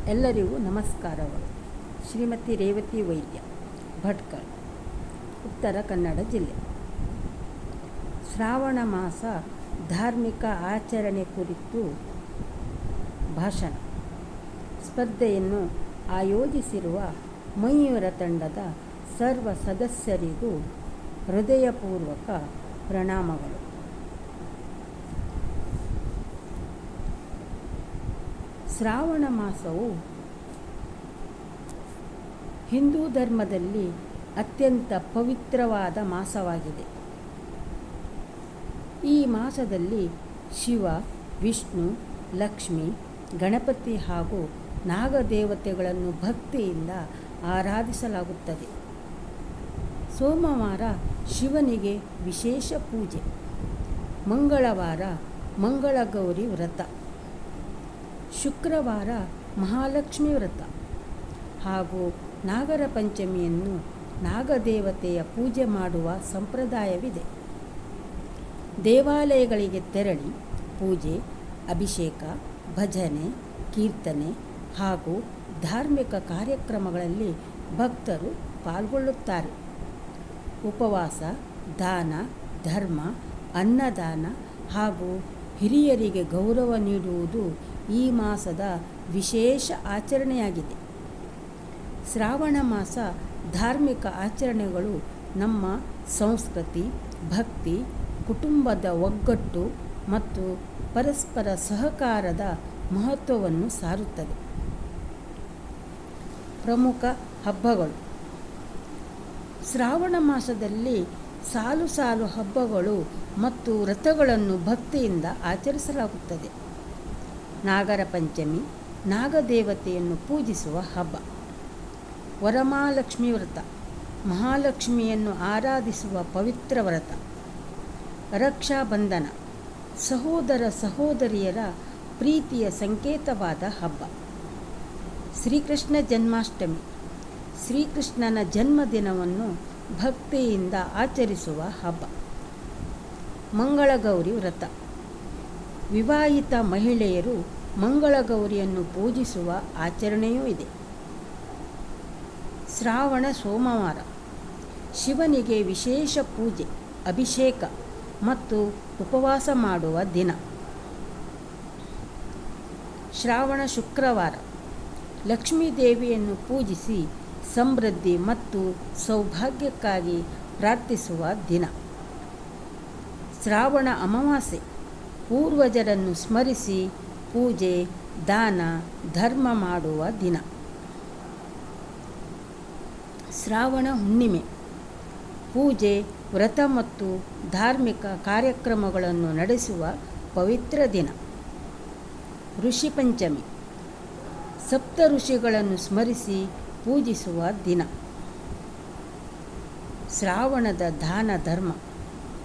ಎಲ್ಲರಿಗೂ ನಮಸ್ಕಾರಗಳು. ಶ್ರೀಮತಿ ರೇವತಿ ವೈದ್ಯ, ಭಟ್ಕಳ, ಉತ್ತರ ಕನ್ನಡ ಜಿಲ್ಲೆ. ಶ್ರಾವಣ ಮಾಸ ಧಾರ್ಮಿಕ ಆಚರಣೆ ಕುರಿತು ಭಾಷಣ ಸ್ಪರ್ಧೆಯನ್ನು ಆಯೋಜಿಸಿರುವ ಮಯೂರ ತಂಡದ ಸರ್ವ ಸದಸ್ಯರಿಗೂ ಹೃದಯಪೂರ್ವಕ ಪ್ರಣಾಮಗಳು. ಶ್ರಾವಣ ಮಾಸವು ಹಿಂದೂ ಧರ್ಮದಲ್ಲಿ ಅತ್ಯಂತ ಪವಿತ್ರವಾದ ಮಾಸವಾಗಿದೆ. ಈ ಮಾಸದಲ್ಲಿ ಶಿವ, ವಿಷ್ಣು, ಲಕ್ಷ್ಮಿ, ಗಣಪತಿ ಹಾಗೂ ನಾಗದೇವತೆಗಳನ್ನು ಭಕ್ತಿಯಿಂದ ಆರಾಧಿಸಲಾಗುತ್ತದೆ. ಸೋಮವಾರ ಶಿವನಿಗೆ ವಿಶೇಷ ಪೂಜೆ, ಮಂಗಳವಾರ ಮಂಗಳಗೌರಿ ವ್ರತ, ಶುಕ್ರವಾರ ಮಹಾಲಕ್ಷ್ಮಿ ವ್ರತ ಹಾಗೂ ನಾಗರ ಪಂಚಮಿಯನ್ನು ನಾಗದೇವತೆಯ ಪೂಜೆ ಮಾಡುವ ಸಂಪ್ರದಾಯವಿದೆ. ದೇವಾಲಯಗಳಿಗೆ ತೆರಳಿ ಪೂಜೆ, ಅಭಿಷೇಕ, ಭಜನೆ, ಕೀರ್ತನೆ ಹಾಗೂ ಧಾರ್ಮಿಕ ಕಾರ್ಯಕ್ರಮಗಳಲ್ಲಿ ಭಕ್ತರು ಪಾಲ್ಗೊಳ್ಳುತ್ತಾರೆ. ಉಪವಾಸ, ದಾನ, ಧರ್ಮ, ಅನ್ನದಾನ ಹಾಗೂ ಹಿರಿಯರಿಗೆ ಗೌರವ ನೀಡುವುದು ಈ ಮಾಸದ ವಿಶೇಷ ಆಚರಣೆಯಾಗಿದೆ. ಶ್ರಾವಣ ಮಾಸ ಧಾರ್ಮಿಕ ಆಚರಣೆಗಳು ನಮ್ಮ ಸಂಸ್ಕೃತಿ, ಭಕ್ತಿ, ಕುಟುಂಬದ ಒಗ್ಗಟ್ಟು ಮತ್ತು ಪರಸ್ಪರ ಸಹಕಾರದ ಮಹತ್ವವನ್ನು ಸಾರುತ್ತದೆ. ಪ್ರಮುಖ ಹಬ್ಬಗಳು. ಶ್ರಾವಣ ಮಾಸದಲ್ಲಿ ಸಾಲು ಸಾಲು ಹಬ್ಬಗಳು ಮತ್ತು ವ್ರತಗಳನ್ನು ಭಕ್ತಿಯಿಂದ ಆಚರಿಸಲಾಗುತ್ತದೆ. ನಾಗರ ಪಂಚಮಿ ನಾಗದೇವತೆಯನ್ನು ಪೂಜಿಸುವ ಹಬ್ಬ. ವರಮಹಾಲಕ್ಷ್ಮಿ ವ್ರತ ಮಹಾಲಕ್ಷ್ಮಿಯನ್ನು ಆರಾಧಿಸುವ ಪವಿತ್ರ ವ್ರತ. ರಕ್ಷಾಬಂಧನ ಸಹೋದರ ಸಹೋದರಿಯರ ಪ್ರೀತಿಯ ಸಂಕೇತವಾದ ಹಬ್ಬ. ಶ್ರೀಕೃಷ್ಣ ಜನ್ಮಾಷ್ಟಮಿ ಶ್ರೀಕೃಷ್ಣನ ಜನ್ಮದಿನವನ್ನು ಭಕ್ತಿಯಿಂದ ಆಚರಿಸುವ ಹಬ್ಬ. ಮಂಗಳಗೌರಿ ವ್ರತ ವಿವಾಹಿತ ಮಹಿಳೆಯರು ಮಂಗಳಗೌರಿಯನ್ನು ಪೂಜಿಸುವ ಆಚರಣೆಯೂ ಇದೆ. ಶ್ರಾವಣ ಸೋಮವಾರ ಶಿವನಿಗೆ ವಿಶೇಷ ಪೂಜೆ, ಅಭಿಷೇಕ ಮತ್ತು ಉಪವಾಸ ಮಾಡುವ ದಿನ. ಶ್ರಾವಣ ಶುಕ್ರವಾರ ಲಕ್ಷ್ಮೀ ದೇವಿಯನ್ನು ಪೂಜಿಸಿ ಸಮೃದ್ಧಿ ಮತ್ತು ಸೌಭಾಗ್ಯಕ್ಕಾಗಿ ಪ್ರಾರ್ಥಿಸುವ ದಿನ. ಶ್ರಾವಣ ಅಮಾವಾಸ್ಯೆ ಪೂರ್ವಜರನ್ನು ಸ್ಮರಿಸಿ ಪೂಜೆ, ದಾನ, ಧರ್ಮ ಮಾಡುವ ದಿನ. ಶ್ರಾವಣ ಹುಣ್ಣಿಮೆ ಪೂಜೆ, ವ್ರತ ಮತ್ತು ಧಾರ್ಮಿಕ ಕಾರ್ಯಕ್ರಮಗಳನ್ನು ನಡೆಸುವ ಪವಿತ್ರ ದಿನ. ಋಷಿ ಪಂಚಮಿ ಸಪ್ತ ಋಷಿಗಳನ್ನು ಸ್ಮರಿಸಿ ಪೂಜಿಸುವ ದಿನ. ಶ್ರಾವಣದ ದಾನ ಧರ್ಮ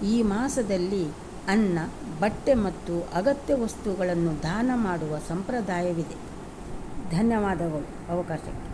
ಈ ಮಾಸದಲ್ಲಿ ಅನ್ನ, ಬಟ್ಟೆ ಮತ್ತು ಅಗತ್ಯ ವಸ್ತುಗಳನ್ನು ದಾನ ಮಾಡುವ ಸಂಪ್ರದಾಯವಿದೆ. ಧನ್ಯವಾದಗಳು ಅವಕಾಶಕ್ಕೆ.